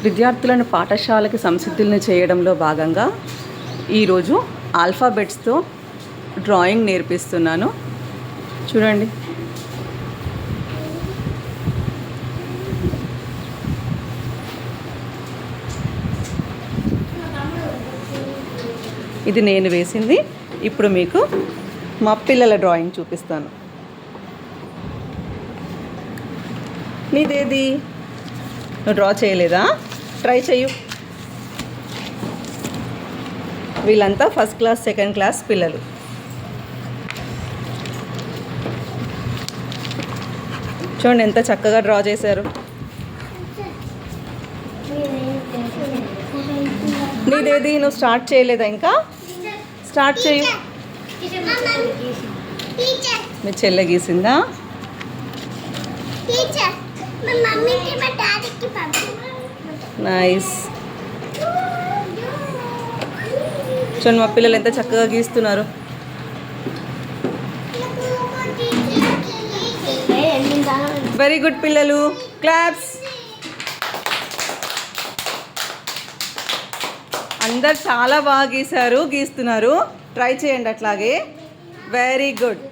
విద్యార్థులను పాఠశాలకి సంసిద్ధులను చేయడంలో భాగంగా ఈరోజు ఆల్ఫాబెట్స్తో డ్రాయింగ్ నేర్పిస్తున్నాను. చూడండి. ఇది నేను వేసింది. ఇప్పుడు మీకు మా పిల్లల డ్రాయింగ్ చూపిస్తాను. నీదేది? నువ్వు డ్రా చేయలేదా? ట్రై చెయ్యు. వీళ్ళంతా ఫస్ట్ క్లాస్ సెకండ్ క్లాస్ పిల్లలు. చూడండి ఎంత చక్కగా డ్రా చేశారు. నీదేది? నువ్వు స్టార్ట్ చేయలేదా? ఇంకా స్టార్ట్ చేయు. మీ చెల్లె గీసిందా? నైస్. చూడండి మా పిల్లలు ఎంత చక్కగా గీస్తున్నారు. వెరీ గుడ్ పిల్లలు. క్లాప్స్. అందరు చాలా బాగా గీస్తున్నారు. ట్రై చేయండి అట్లాగే. Very good.